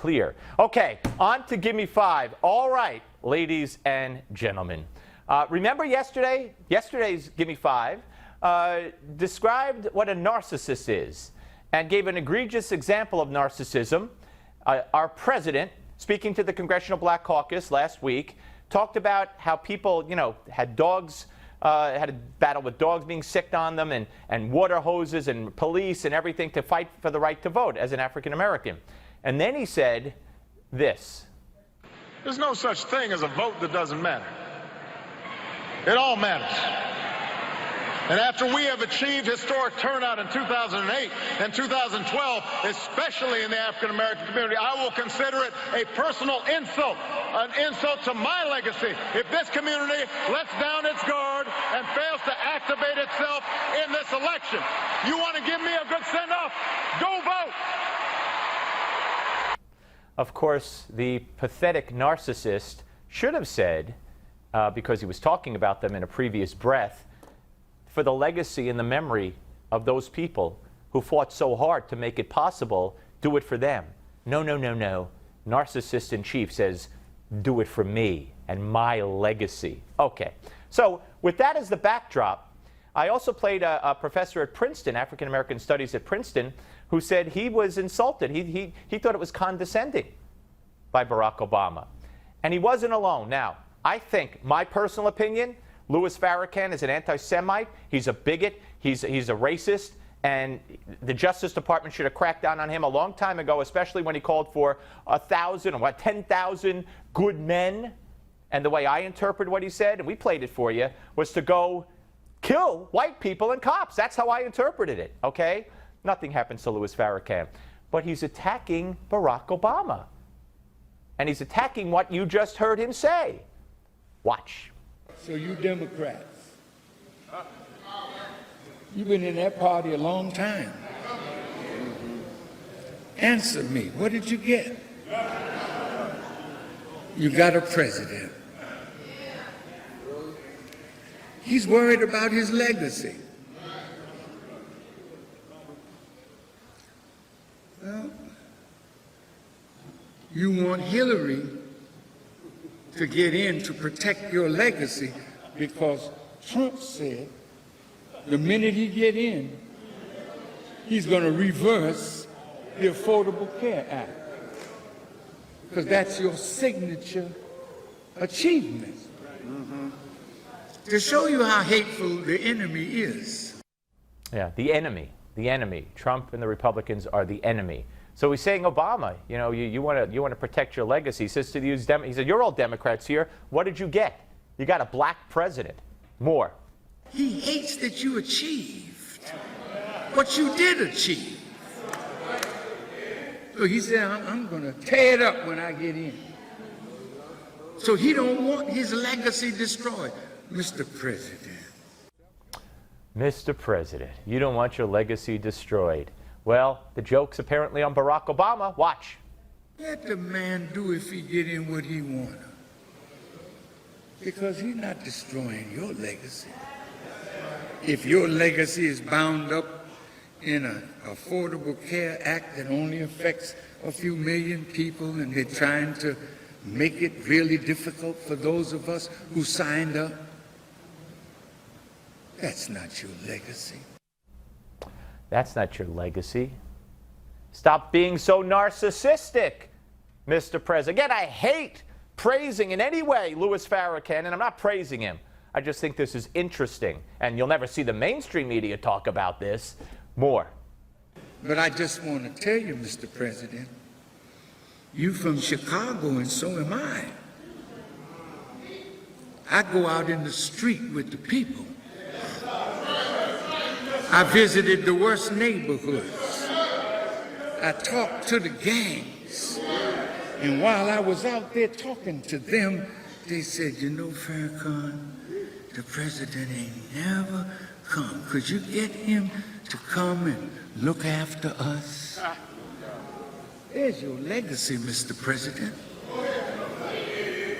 clear. Okay, on to Gimme 5. All right, ladies and gentlemen. Remember yesterday's Gimme 5 described what a narcissist is and gave an egregious example of narcissism. Our president, speaking to the Congressional Black Caucus last week, talked about how people, had dogs, had a battle with dogs being sicked on them and water hoses and police and everything to fight for the right to vote as an African American. And then he said this. There's no such thing as a vote that doesn't matter. It all matters. And after we have achieved historic turnout in 2008 and 2012, especially in the African-American community, I will consider it a personal insult, an insult to my legacy, if this community lets down its guard and fails to activate itself in this election. You want to give me a good send-off? Go vote! Of course, the pathetic narcissist should have said, because he was talking about them in a previous breath, for the legacy and the memory of those people who fought so hard to make it possible, do it for them. No, no, no, no. Narcissist in chief says, do it for me and my legacy. Okay, so with that as the backdrop, I also played a professor at Princeton, African American Studies at Princeton, who said he was insulted. He thought it was condescending by Barack Obama. And he wasn't alone. Now, I think, my personal opinion, Louis Farrakhan is an anti-Semite. He's a bigot. He's a racist. And the Justice Department should have cracked down on him a long time ago, especially when he called for 1,000 or 10,000 good men. And the way I interpret what he said, and we played it for you, was to go kill white people and cops. That's how I interpreted it, okay? Nothing happens to Louis Farrakhan. But he's attacking Barack Obama. And he's attacking what you just heard him say. Watch. So you Democrats, you've been in that party a long time. Answer me, what did you get? You got a president. He's worried about his legacy. Well, you want Hillary to get in to protect your legacy because Trump said the minute he get in, he's going to reverse the Affordable Care Act because that's your signature achievement. To show you how hateful the enemy is. Yeah, the enemy. Trump and the Republicans are the enemy. So he's saying, Obama, you want to protect your legacy. He says to these he said, you're all Democrats here. What did you get? You got a black president. More. He hates that you achieved what you did achieve. So he said, I'm going to tear it up when I get in. So he don't want his legacy destroyed. Mr. President. Mr. President, you don't want your legacy destroyed. Well, the joke's apparently on Barack Obama. Watch. Let the man do if he get in what he want. Because he's not destroying your legacy. If your legacy is bound up in an Affordable Care Act that only affects a few million people and they're trying to make it really difficult for those of us who signed up, that's not your legacy. That's not your legacy. Stop being so narcissistic, Mr. President. Again, I hate praising in any way Louis Farrakhan, and I'm not praising him. I just think this is interesting, and you'll never see the mainstream media talk about this more. But I just want to tell you, Mr. President, you from Chicago, and so am I. I go out in the street with the people. I visited the worst neighborhoods. I talked to the gangs. And while I was out there talking to them, they said, Farrakhan, the president ain't never come. Could you get him to come and look after us? There's your legacy, Mr. President.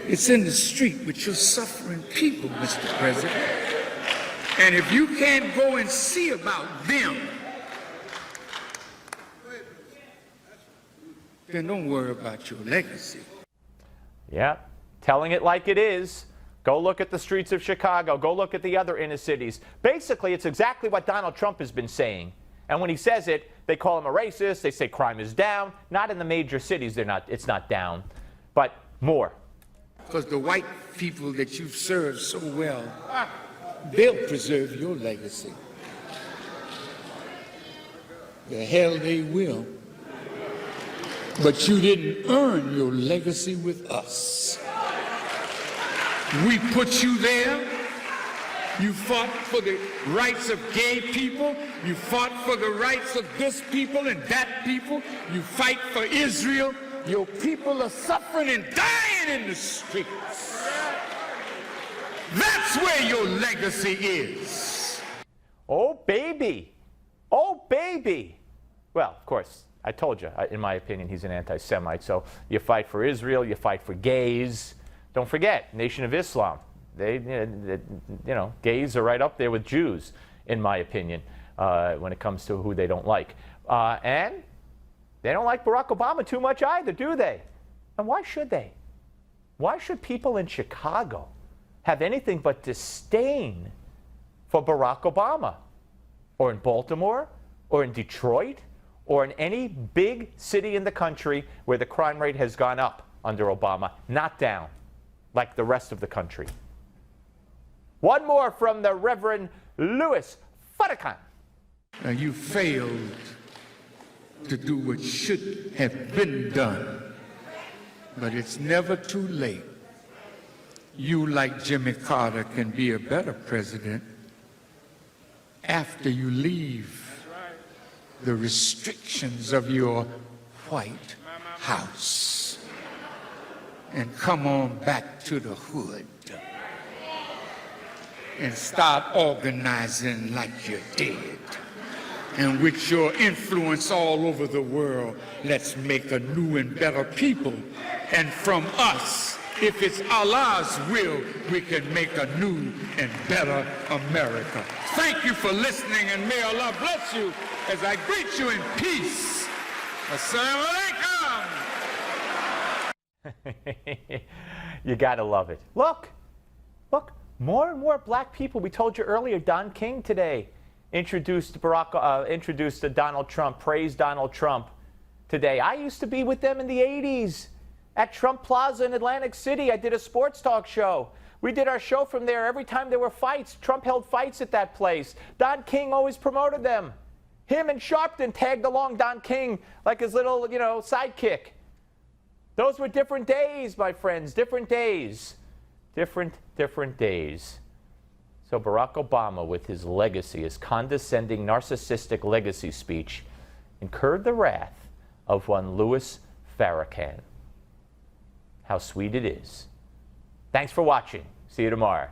It's in the street with your suffering people, Mr. President. And if you can't go and see about them, then don't worry about your legacy. Yeah, telling it like it is. Go look at the streets of Chicago. Go look at the other inner cities. Basically, it's exactly what Donald Trump has been saying. And when he says it, they call him a racist. They say crime is down. Not in the major cities. It's not down, but more. Because the white people that you've served so well, they'll preserve your legacy. The hell they will. But you didn't earn your legacy with us. We put you there. You fought for the rights of gay people. You fought for the rights of this people and that people. You fight for Israel. Your people are suffering and dying in the streets. That's where your legacy is. Oh, baby. Oh, baby. Well, of course, I told you, in my opinion, he's an anti-Semite. So you fight for Israel, you fight for gays. Don't forget, Nation of Islam. Gays are right up there with Jews, in my opinion, when it comes to who they don't like. And they don't like Barack Obama too much either, do they? And why should they? Why should people in Chicago have anything but disdain for Barack Obama? Or in Baltimore? Or in Detroit? Or in any big city in the country where the crime rate has gone up under Obama, not down, like the rest of the country. One more from the Reverend Louis Farrakhan. Now you failed to do what should have been done, but it's never too late. You, like Jimmy Carter, can be a better president after you leave the restrictions of your White House and come on back to the hood and start organizing like you did. And with your influence all over the world, let's make a new and better people. And from us, if it's Allah's will, we can make a new and better America. Thank you for listening, and may Allah bless you as I greet you in peace. Assalamu alaikum. You gotta love it. Look, more and more black people. We told you earlier, Don King today introduced Donald Trump, praised Donald Trump today. I used to be with them in the 80s at Trump Plaza in Atlantic City. I did a sports talk show. We did our show from there every time there were fights. Trump held fights at that place. Don King always promoted them. Him and Sharpton tagged along Don King like his little, sidekick. Those were different days, my friends, different days. Different days. So Barack Obama, with his legacy, his condescending, narcissistic legacy speech, incurred the wrath of one Louis Farrakhan. How sweet it is. Thanks for watching. See you tomorrow.